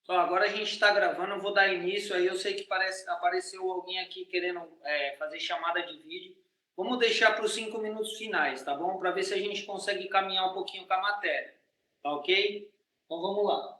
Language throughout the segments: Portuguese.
Só agora a gente está gravando, eu vou dar início. Aí eu sei que apareceu alguém aqui querendo fazer chamada de vídeo. Vamos deixar para os 5 minutos finais, tá bom? Para ver se a gente consegue caminhar um pouquinho com a matéria. Tá ok? Então vamos lá.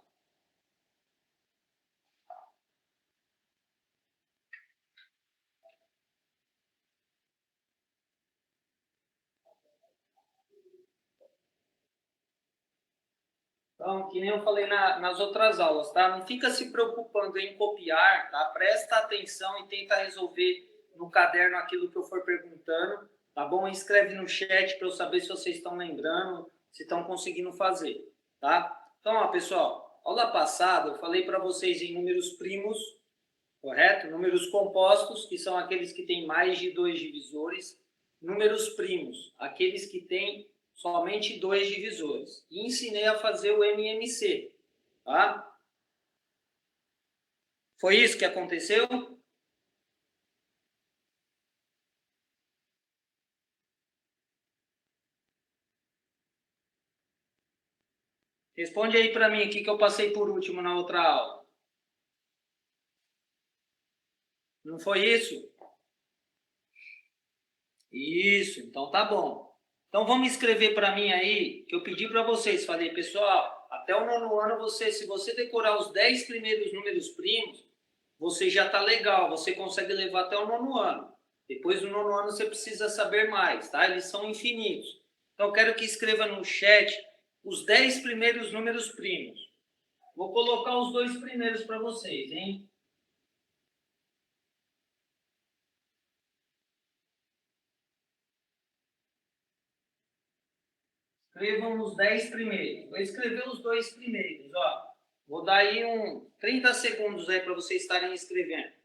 Então, que nem eu falei nas outras aulas, tá? Não fica se preocupando em copiar, tá? Presta atenção e tenta resolver no caderno aquilo que eu for perguntando, tá bom? Escreve no chat para eu saber se vocês estão lembrando, se estão conseguindo fazer, tá? Então, ó, pessoal, aula passada eu falei para vocês em números primos, correto? Números compostos, que são aqueles que têm mais de 2 divisores. Números primos, aqueles que têm somente 2 divisores. E ensinei a fazer o MMC, tá? Foi isso que aconteceu? Responde aí para mim aqui que eu passei por último na outra aula. Não foi isso? Isso, então tá bom. Então vamos escrever para mim aí, que eu pedi para vocês. Falei, pessoal, até o 9º ano, se você decorar os 10 primeiros números primos, você já está legal, você consegue levar até o 9º ano. Depois do 9º ano você precisa saber mais, tá? Eles são infinitos. Então eu quero que escreva no chat os 10 primeiros números primos. Vou colocar os 2 primeiros para vocês, hein? Escrevam os 10 primeiros. Vou escrever os 2 primeiros, ó. Vou dar aí 30 segundos aí para vocês estarem escrevendo.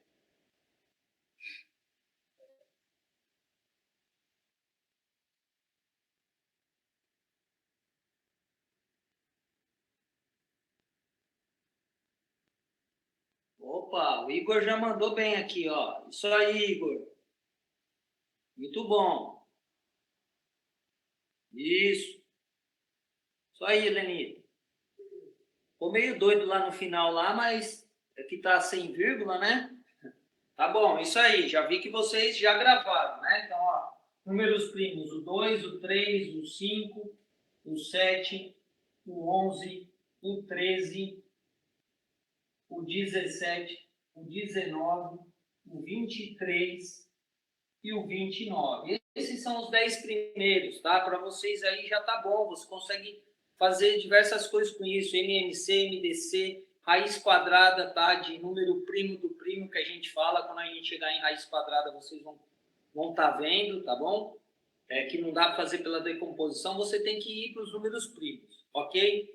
Opa, o Igor já mandou bem aqui, ó. Isso aí, Igor. Muito bom. Isso. Isso aí, Lenita. Ficou meio doido lá no final lá, mas aqui tá sem vírgula, né? Tá bom, isso aí. Já vi que vocês já gravaram, né? Então, ó, números primos, o 2, o 3, o 5, o 7, o 11, o 13, o 17, o 19, o 23 e o 29. Esses são os 10 primeiros, tá? Para vocês aí já tá bom, você consegue fazer diversas coisas com isso, MMC, MDC, raiz quadrada, tá? De número primo do primo que a gente fala, quando a gente chegar em raiz quadrada vocês vão tá vendo, tá bom? Que não dá para fazer pela decomposição, você tem que ir para os números primos, ok?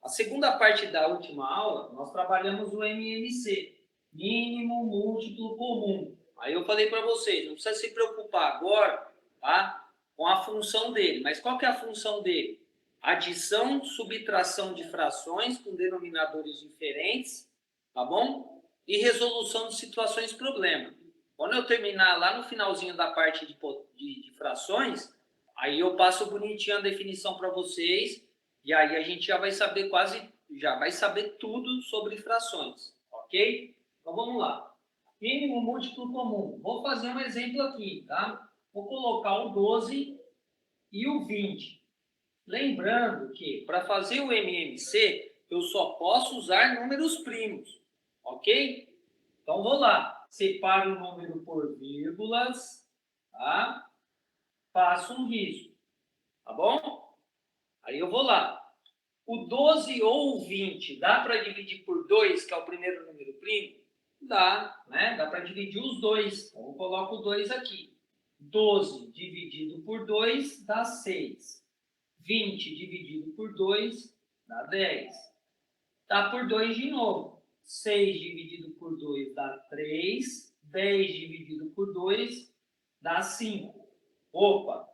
A segunda parte da última aula, nós trabalhamos o MMC, mínimo múltiplo comum. Aí eu falei para vocês, não precisa se preocupar agora, tá? Com a função dele. Mas qual que é a função dele? Adição, subtração de frações com denominadores diferentes, tá bom? E resolução de situações problema. Quando eu terminar lá no finalzinho da parte de frações, aí eu passo bonitinho a definição para vocês e aí a gente já vai saber tudo sobre frações, ok? Então vamos lá. Mínimo múltiplo comum. Vou fazer um exemplo aqui, tá? Vou colocar o 12 e o 20. Lembrando que para fazer o MMC, eu só posso usar números primos, ok? Então vou lá. Separo o número por vírgulas, tá? Faço um risco, tá bom? Aí eu vou lá. O 12 ou o 20 dá para dividir por 2, que é o primeiro número primo? Dá, né? Dá para dividir os dois. Então, eu coloco o 2 aqui. 12 dividido por 2 dá 6. 20 dividido por 2 dá 10. Dá por 2 de novo. 6 dividido por 2 dá 3. 10 dividido por 2 dá 5. Opa,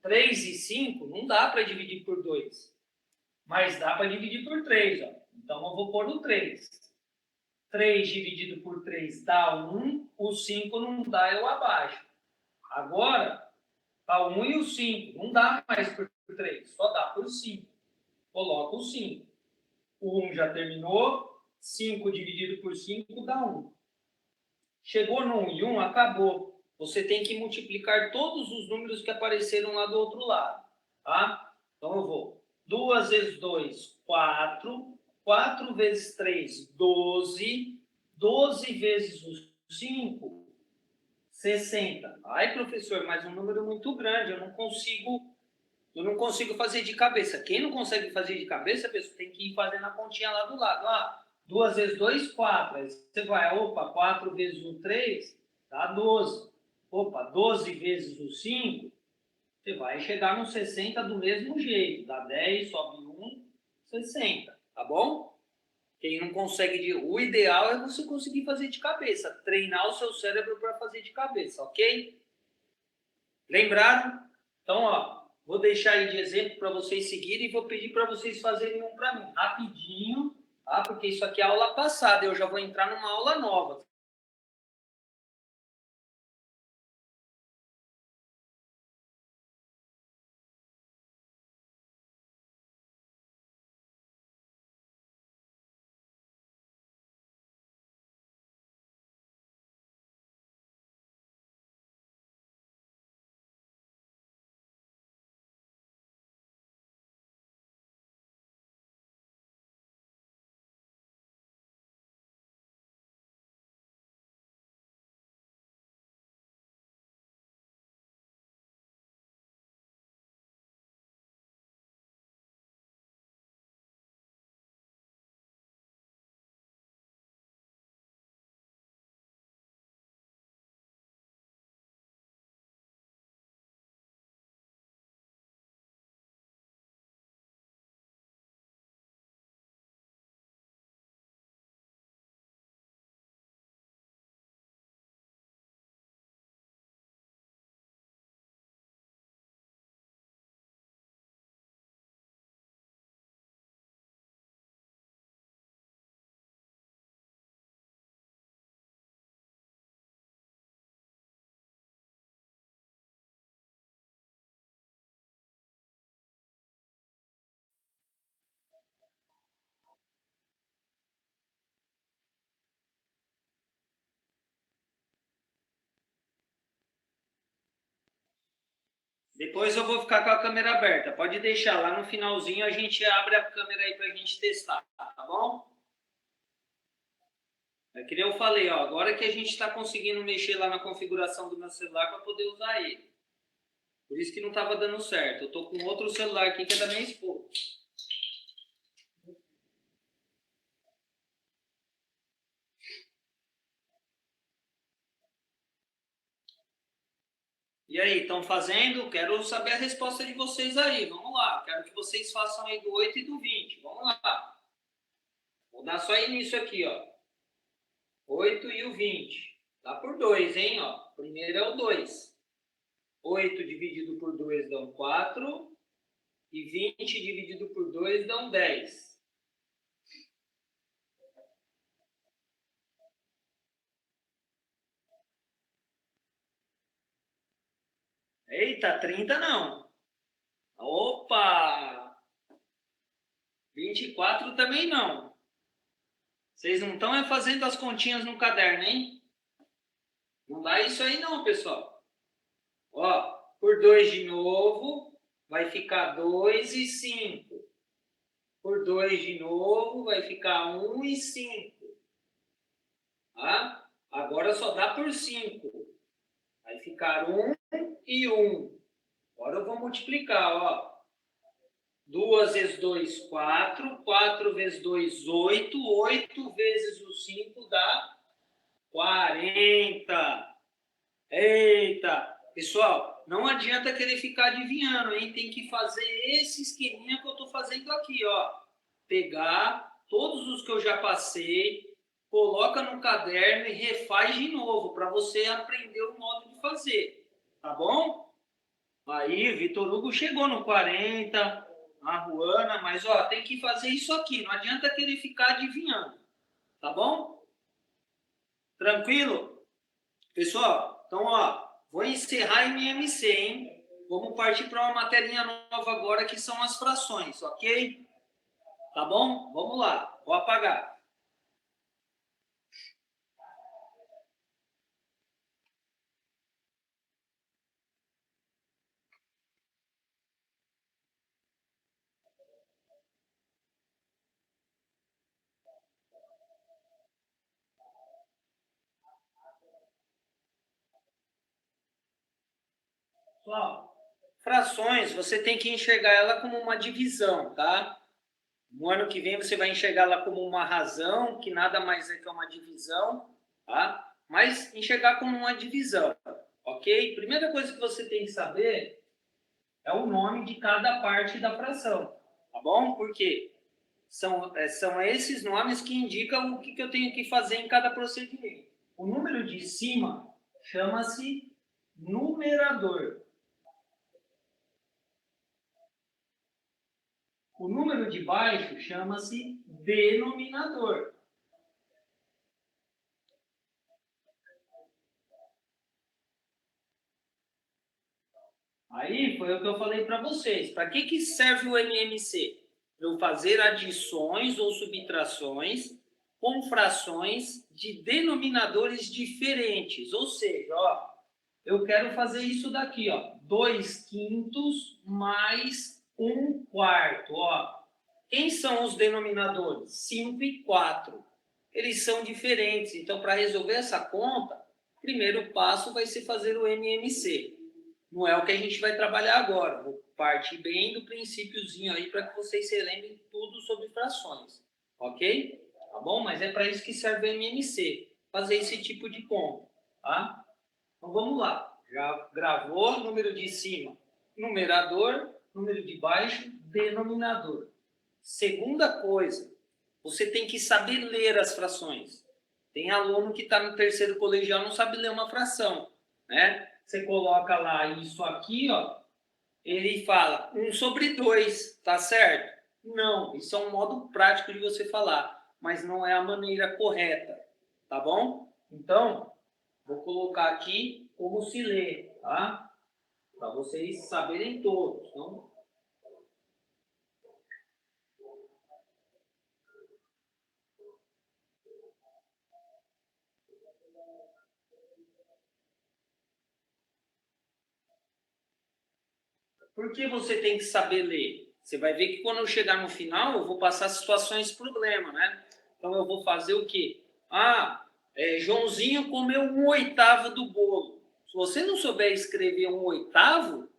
3 e 5 não dá para dividir por 2. Mas dá para dividir por 3. Ó. Então, eu vou pôr o 3. 3 dividido por 3 dá 1. O 5 não dá, eu abaixo. Agora, está 1 e o 5. Não dá mais por 3. Só dá por 5. Coloco o 5. O 1 já terminou. 5 dividido por 5 dá 1. Chegou no 1 e 1, acabou. Você tem que multiplicar todos os números que apareceram lá do outro lado. Tá? Então eu vou. 2 vezes 2, 4. 4 vezes 3, 12. 12 vezes o 5, 60. Ai, professor, mas um número muito grande, eu não consigo fazer de cabeça. Quem não consegue fazer de cabeça, a pessoa tem que ir fazendo a continha lá do lado. Ah, 2 vezes 2, 4. Aí você vai, opa, 4 vezes o 3, dá 12. Opa, 12 vezes o 5, você vai chegar no 60 do mesmo jeito. Dá 10, sobe 1, 60. Tá bom? Quem não consegue o ideal é você conseguir fazer de cabeça, treinar o seu cérebro para fazer de cabeça, ok? Lembraram? Então, ó, vou deixar aí de exemplo para vocês seguirem e vou pedir para vocês fazerem um para mim, rapidinho, tá? Porque isso aqui é a aula passada, eu já vou entrar numa aula nova. Depois eu vou ficar com a câmera aberta. Pode deixar, lá no finalzinho a gente abre a câmera aí para a gente testar, tá bom? É que nem eu falei, ó, agora que a gente está conseguindo mexer lá na configuração do meu celular para poder usar ele. Por isso que não estava dando certo. Eu estou com outro celular aqui que é da minha esposa. E aí, estão fazendo? Quero saber a resposta de vocês aí. Vamos lá. Quero que vocês façam aí do 8 e do 20. Vamos lá. Vou dar só início aqui, ó. 8 e o 20. Dá por 2, hein? Ó. Primeiro é o 2. 8 dividido por 2 dão 4. E 20 dividido por 2 dão 10. Eita, 30 não. Opa! 24 também não. Vocês não estão fazendo as continhas no caderno, hein? Não dá isso aí não, pessoal. Ó, por 2 de novo, vai ficar 2 e 5. Por 2 de novo, vai ficar 1 e 5. Tá? Agora só dá por 5. Vai ficar 1 e 1. Agora eu vou multiplicar, ó. 2 vezes 2, 4. 4 vezes 2, 8. 8 vezes o 5 dá 40. Eita! Pessoal, não adianta querer ficar adivinhando, hein? Tem que fazer esse esqueminha que eu estou fazendo aqui, ó. Pegar todos os que eu já passei, coloca no caderno e refaz de novo, para você aprender o modo de fazer. Tá bom? Aí, Vitor Hugo chegou no 40, a Ruana, mas ó, tem que fazer isso aqui, não adianta querer ficar adivinhando. Tá bom? Tranquilo? Pessoal, então, ó, vou encerrar em MMC, hein? Vamos partir para uma materinha nova agora, que são as frações, ok? Tá bom? Vamos lá, vou apagar. Pessoal, frações, você tem que enxergar ela como uma divisão, tá? No ano que vem você vai enxergar ela como uma razão, que nada mais é que uma divisão, tá? Mas enxergar como uma divisão, ok? Primeira coisa que você tem que saber é o nome de cada parte da fração, tá bom? Porque são esses nomes que indicam o que eu tenho que fazer em cada procedimento. O número de cima chama-se numerador. O número de baixo chama-se denominador. Aí foi o que eu falei para vocês. Para que serve o MMC? Para eu fazer adições ou subtrações com frações de denominadores diferentes. Ou seja, ó, eu quero fazer isso daqui, ó, 2/5 mais 1/4. Ó. Quem são os denominadores? 5 e 4. Eles são diferentes. Então, para resolver essa conta, o primeiro passo vai ser fazer o MMC. Não é o que a gente vai trabalhar agora. Vou partir bem do princípiozinho aí para que vocês se lembrem tudo sobre frações. Ok? Tá bom? Mas é para isso que serve o MMC. Fazer esse tipo de conta. Tá? Então vamos lá. Já gravou? Número de cima, numerador. Número de baixo, denominador. Segunda coisa, você tem que saber ler as frações. Tem aluno que está no terceiro colegial e não sabe ler uma fração, né? Você coloca lá isso aqui, ó, ele fala 1/2, tá certo? Não, isso é um modo prático de você falar, mas não é a maneira correta, tá bom? Então, vou colocar aqui como se lê, tá? Para vocês saberem todos. Então, por que você tem que saber ler? Você vai ver que quando eu chegar no final, eu vou passar situações problema, né? Então, eu vou fazer o quê? Joãozinho comeu 1/8 do bolo. Se você não souber escrever 1/8,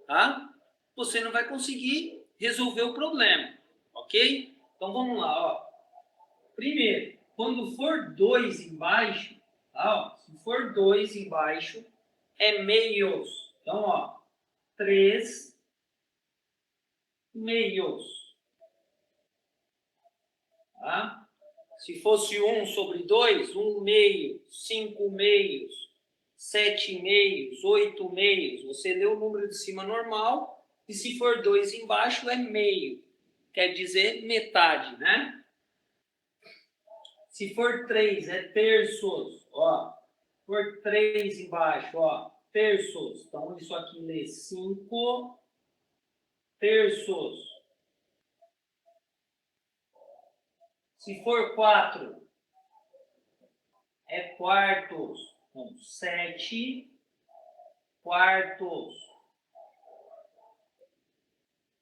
tá? Você não vai conseguir resolver o problema, ok? Então, vamos lá, ó. Primeiro, quando for 2 embaixo, tá, ó, se for 2 embaixo, é meios. Então, ó, 3 meios. Tá? Se fosse 1/2, 1/2, 5/2, 7/2, 8/2. Você lê o número de cima normal, e se for 2 embaixo, é meio. Quer dizer metade, né? Se for 3, é terços. Ó, se for 3 embaixo, ó, terços. Então, isso aqui lê 5 terços. Se for 4, é quartos. Então, 7 quartos.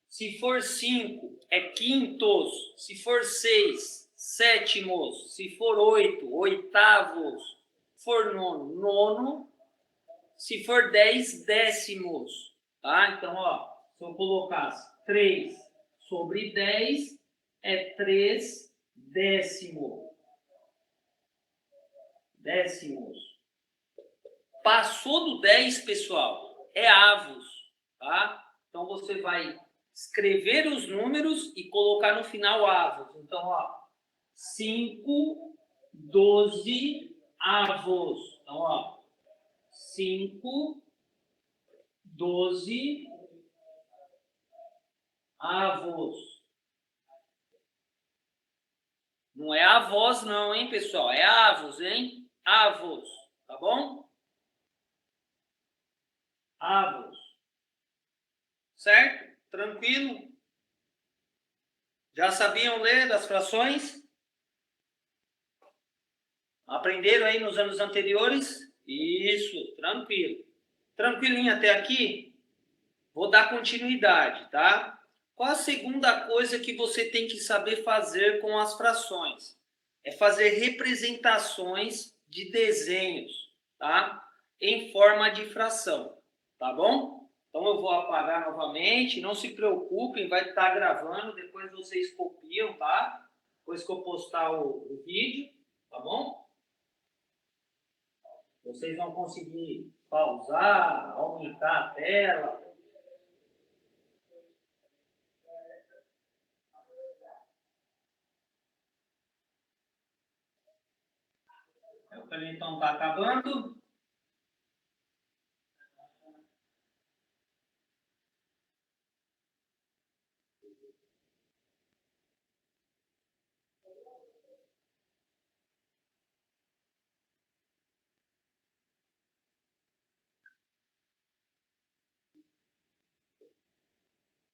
Se for 5, é quintos. Se for 6, sétimos. Se for 8, oitavos. Se for nono, nono. Se for 10, décimos. Tá? Então, ó, se eu colocasse 3/10, é 3 décimos. Passou do 10, pessoal, é avos, tá? Então, você vai escrever os números e colocar no final avos. Então, ó, 5, 12 avos. Então, ó, 5, 12 avos. Não é avós não, hein, pessoal? É avos, hein? Avos, tá bom? Avos. Certo? Tranquilo? Já sabiam ler das frações? Aprenderam aí nos anos anteriores? Isso, tranquilo. Tranquilinho até aqui? Vou dar continuidade, tá? Qual a segunda coisa que você tem que saber fazer com as frações? É fazer representações de desenhos, tá? Em forma de fração, tá bom? Então, eu vou apagar novamente. Não se preocupem, vai estar gravando. Depois vocês copiam, tá? Depois que eu postar o vídeo, tá bom? Vocês vão conseguir pausar, aumentar a tela. O canetão está acabando.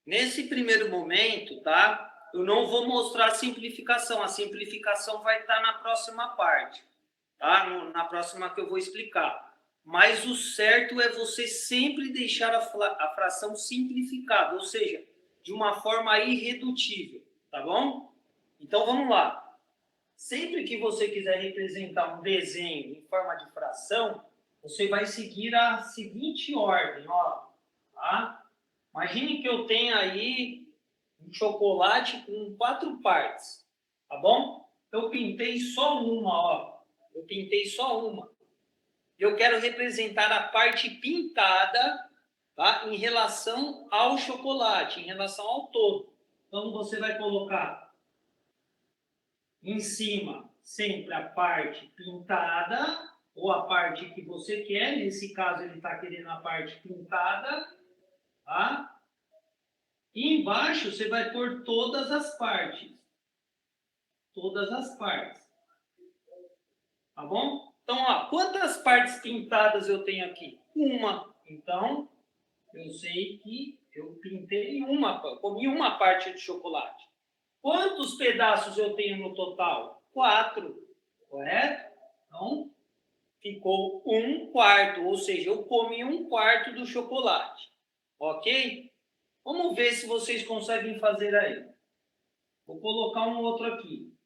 Nesse primeiro momento, tá? Eu não vou mostrar a simplificação. A simplificação vai estar na próxima parte, tá? Na próxima que eu vou explicar. Mas o certo é você sempre deixar a fração simplificada, ou seja, de uma forma irredutível, tá bom? Então vamos lá. Sempre que você quiser representar um desenho em forma de fração, você vai seguir a seguinte ordem, ó, tá? Imagine que eu tenha aí um chocolate com 4 partes, tá bom? Eu pintei só uma, ó. Eu pintei só uma. Eu quero representar a parte pintada, tá? Em relação ao chocolate, em relação ao todo. Então, você vai colocar em cima sempre a parte pintada, ou a parte que você quer. Nesse caso, ele está querendo a parte pintada, tá? E embaixo você vai pôr todas as partes. Todas as partes. Tá bom? Então, ó, quantas partes pintadas eu tenho aqui? Uma. Então, eu sei que eu pintei uma, comi uma parte de chocolate. Quantos pedaços eu tenho no total? 4. Correto? Então, ficou 1/4, ou seja, eu comi 1/4 do chocolate. Ok? Vamos ver se vocês conseguem fazer aí. Vou colocar um outro aqui.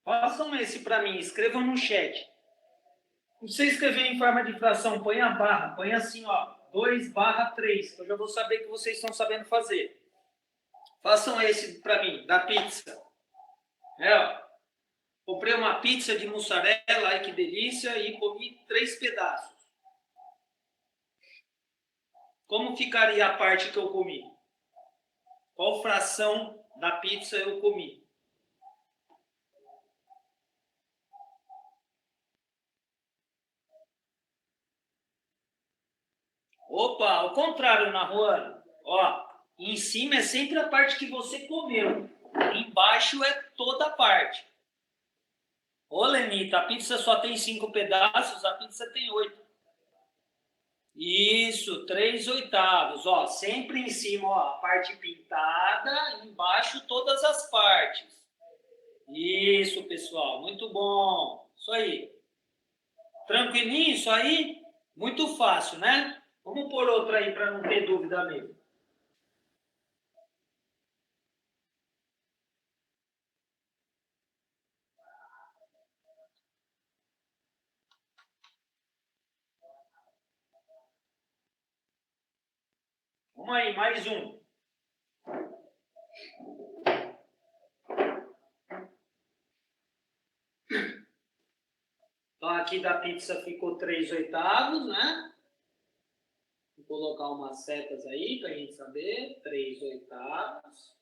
Façam esse para mim, escrevam no chat. Se você escrever em forma de fração, põe a barra, põe assim, ó, 2/3, que eu já vou saber que vocês estão sabendo fazer. Façam esse para mim, da pizza. Ó, comprei uma pizza de mussarela, ai que delícia, e comi 3 pedaços. Como ficaria a parte que eu comi? Qual fração da pizza eu comi? Opa, ao contrário, na rua, ó, em cima é sempre a parte que você comeu. Embaixo é toda a parte. Ô, Lenita, a pizza só tem 5 pedaços, a pizza tem 8. Isso, 3/8. Ó, sempre em cima, ó, a parte pintada, embaixo todas as partes. Isso, pessoal, muito bom. Isso aí. Tranquilinho isso aí? Muito fácil, né? Vamos pôr outra aí para não ter dúvida mesmo. Vamos aí, mais um. Então, aqui da pizza ficou 3/8, né? Vou colocar umas setas aí para a gente saber. 3/8.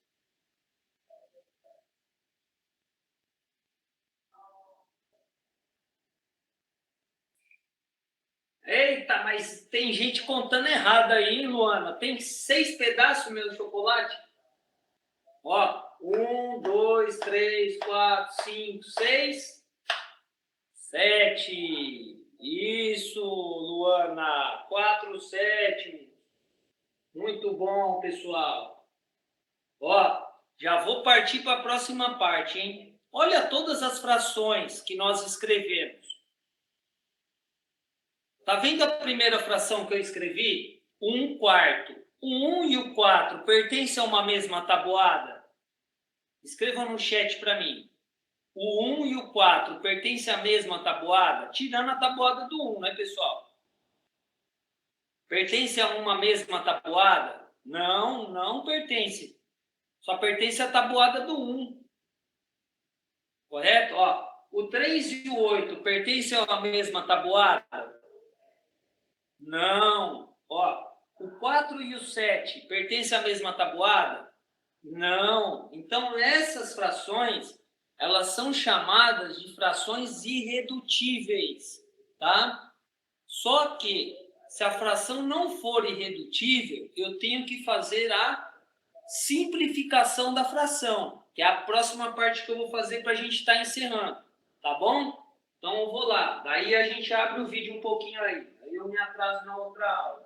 Eita, mas tem gente contando errado aí, hein, Luana? Tem 6 pedaços, meu chocolate? Ó, 1, 2, 3, 4, 5, 6, 7. Isso, Luana. 4, 7. Muito bom, pessoal. Ó, já vou partir para a próxima parte, hein? Olha todas as frações que nós escrevemos. Tá vendo a primeira fração que eu escrevi? 1/4. O 1 e o 4 pertencem a uma mesma tabuada? Escrevam no chat para mim. O 1 e o 4 pertencem à mesma tabuada? Tirando a tabuada do 1, né, pessoal? Pertence a uma mesma tabuada? Não, não pertence. Só pertence à tabuada do 1. Correto? Ó, o 3 e o 8 pertencem à mesma tabuada? Não. Ó, o 4 e o 7 pertencem à mesma tabuada? Não. Então, essas frações, elas são chamadas de frações irredutíveis, tá? Só que, se a fração não for irredutível, eu tenho que fazer a simplificação da fração, que é a próxima parte que eu vou fazer para a gente estar encerrando, tá bom? Então, eu vou lá. Daí a gente abre o vídeo um pouquinho aí. Aí eu me atraso na outra aula.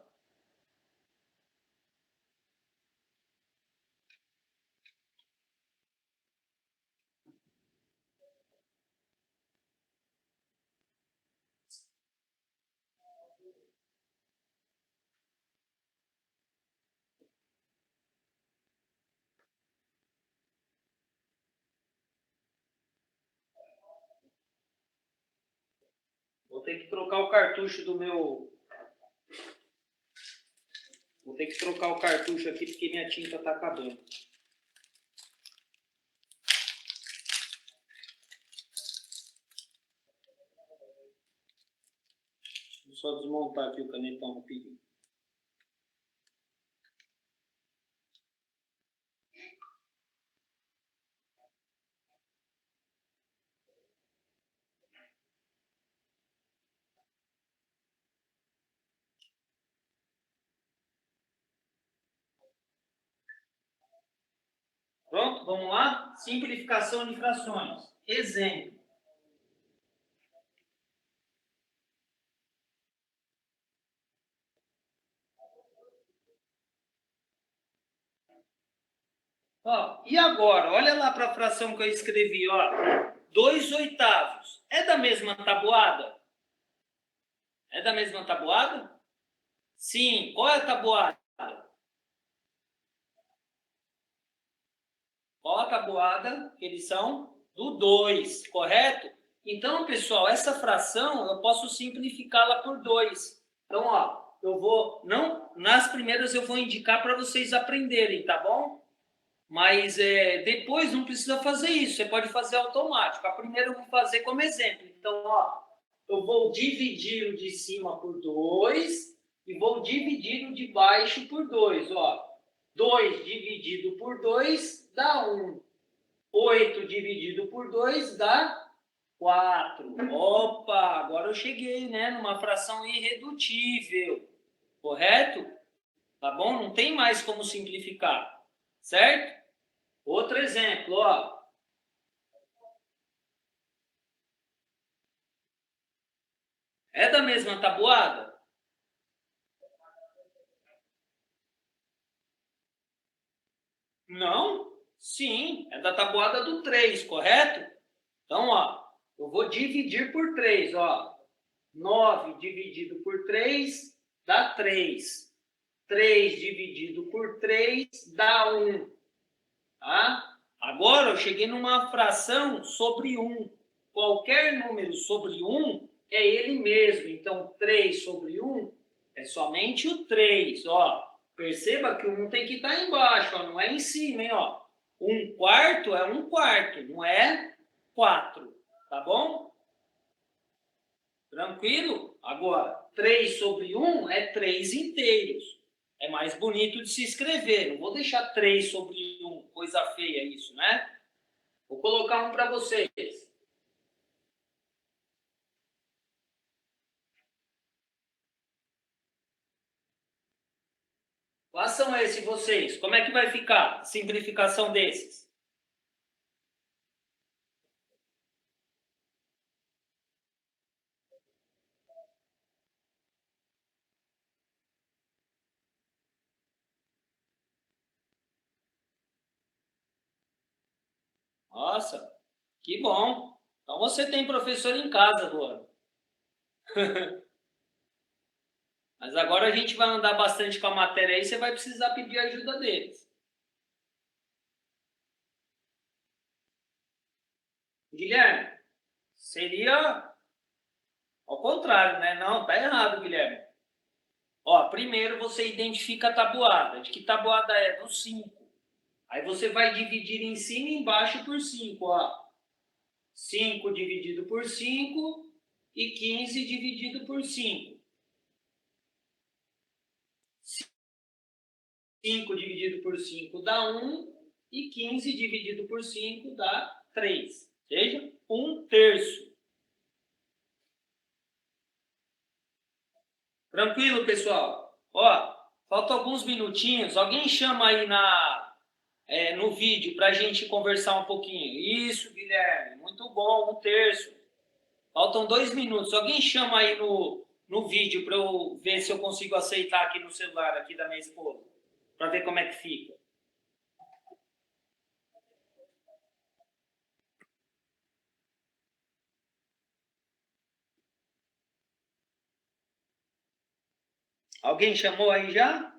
Vou ter que trocar o cartucho do meu... Vou ter que trocar o cartucho aqui porque minha tinta está acabando. Vou só desmontar aqui o canetão rapidinho. Pronto? Vamos lá? Simplificação de frações. Exemplo. Ó, e agora? Olha lá para a fração que eu escrevi. Ó. 2 oitavos. É da mesma tabuada? É da mesma tabuada? Sim. Qual é a tabuada? Qual a tabuada? Que eles são do 2, correto? Então, pessoal, essa fração eu posso simplificá-la por 2. Então, ó, eu vou... Não, nas primeiras eu vou indicar para vocês aprenderem, tá bom? Mas depois não precisa fazer isso, você pode fazer automático. A primeira eu vou fazer como exemplo. Então, ó, eu vou dividir o de cima por 2 e vou dividir o de baixo por 2. Ó, 2 dividido por 2 dá 1. 8 dividido por 2 dá 4. Opa, agora eu cheguei, né, numa fração irredutível. Correto? Tá bom? Não tem mais como simplificar. Certo? Outro exemplo, ó. É da mesma tabuada? Não? Sim, é da tabuada do 3, correto? Então, ó, eu vou dividir por 3, ó. 9 dividido por 3 dá 3. 3 dividido por 3 dá 1. Tá? Agora eu cheguei numa fração sobre 1. Qualquer número sobre 1 é ele mesmo. Então, 3 sobre 1 é somente o 3. Ó. Perceba que o 1 tem que estar embaixo, ó, não é em cima. Hein, ó. 1 quarto é 1 quarto, não é 4. Tá bom? Tranquilo? Agora, 3 sobre 1 é 3 inteiros. É mais bonito de se escrever. Não vou deixar 3 sobre 1. Coisa feia isso, né? Vou colocar um para vocês. Façam esse vocês. Como é que vai ficar a simplificação desses? Nossa, que bom. Então você tem professor em casa, Luana. Mas agora a gente vai andar bastante com a matéria aí, você vai precisar pedir ajuda deles. Guilherme, seria ao contrário, né? Não, tá errado, Guilherme. Ó, primeiro você identifica a tabuada. De que tabuada é? Do 5. Aí você vai dividir em cima e embaixo por 5, ó. 5 dividido por 5 e 15 dividido por 5. 5 dividido por 5 dá 1 e 15 dividido por 5 dá 3. Ou seja, 1/3. Tranquilo, pessoal? Ó, faltam alguns minutinhos. Alguém chama aí no vídeo para a gente conversar um pouquinho. Isso, Guilherme. Muito bom, 1/3. Faltam 2 minutos. Alguém chama aí no vídeo para eu ver se eu consigo aceitar aqui no celular aqui da minha esposa. Para ver como é que fica. Alguém chamou aí já?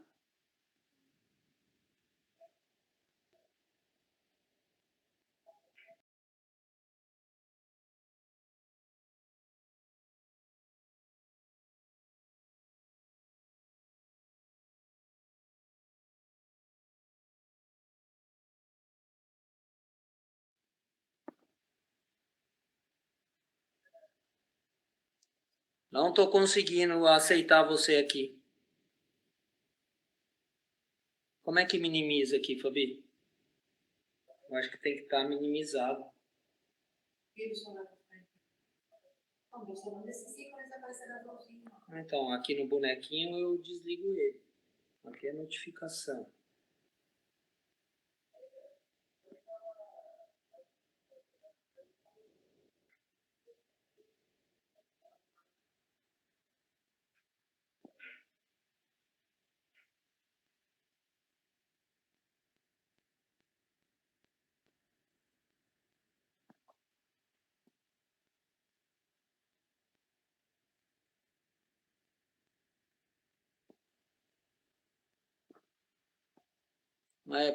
Não estou conseguindo aceitar você aqui. Como é que minimiza aqui, Fabi? Eu acho que tem que estar minimizado. Então, aqui no bonequinho eu desligo ele. Aqui é notificação.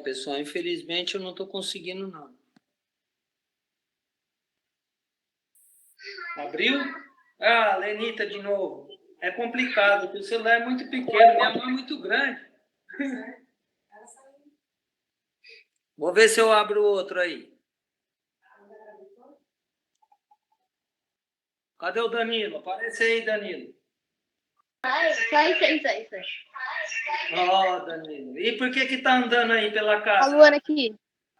Pessoal, infelizmente eu não estou conseguindo não. Abriu? Ah, Lenita de novo. É complicado, porque o celular é muito pequeno, minha mão é muito grande. Vou ver se eu abro o outro aí. Cadê o Danilo? Aparece aí, Danilo. Sai. Ó, Danilo. E por que tá andando aí pela casa? A Luana aqui.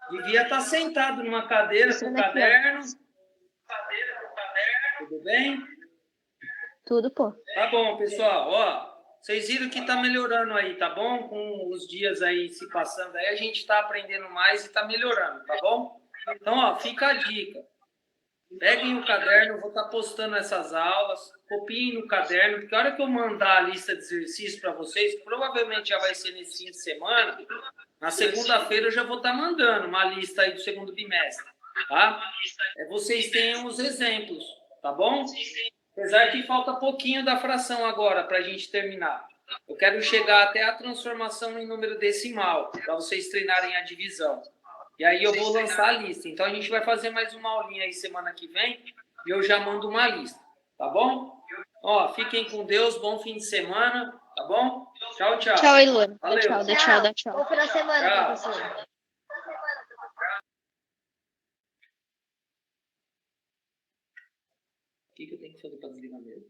Devia estar sentado numa cadeira com caderno. Tudo bem? Tudo, pô. Tá bom, pessoal. Ó, vocês viram que tá melhorando aí, tá bom? Com os dias aí se passando aí, a gente tá aprendendo mais e tá melhorando, tá bom? Então, ó, fica a dica. Peguem o caderno, eu vou estar postando essas aulas, copiem no caderno, porque a hora que eu mandar a lista de exercícios para vocês, que provavelmente já vai ser nesse fim de semana, na segunda-feira eu já vou estar mandando uma lista aí do segundo bimestre, tá? Vocês tenham os exemplos, tá bom? Apesar que falta pouquinho da fração agora para a gente terminar. Eu quero chegar até a transformação em número decimal, para vocês treinarem a divisão. E aí eu vou lançar a lista. Então a gente vai fazer mais uma aulinha aí semana que vem e eu já mando uma lista, tá bom? Ó, fiquem com Deus, bom fim de semana, tá bom? Tchau, tchau. Tchau, Luana. Valeu. Dá tchau. Bom final de semana, Tchau. professor. O que eu tenho que fazer para desligar mesmo?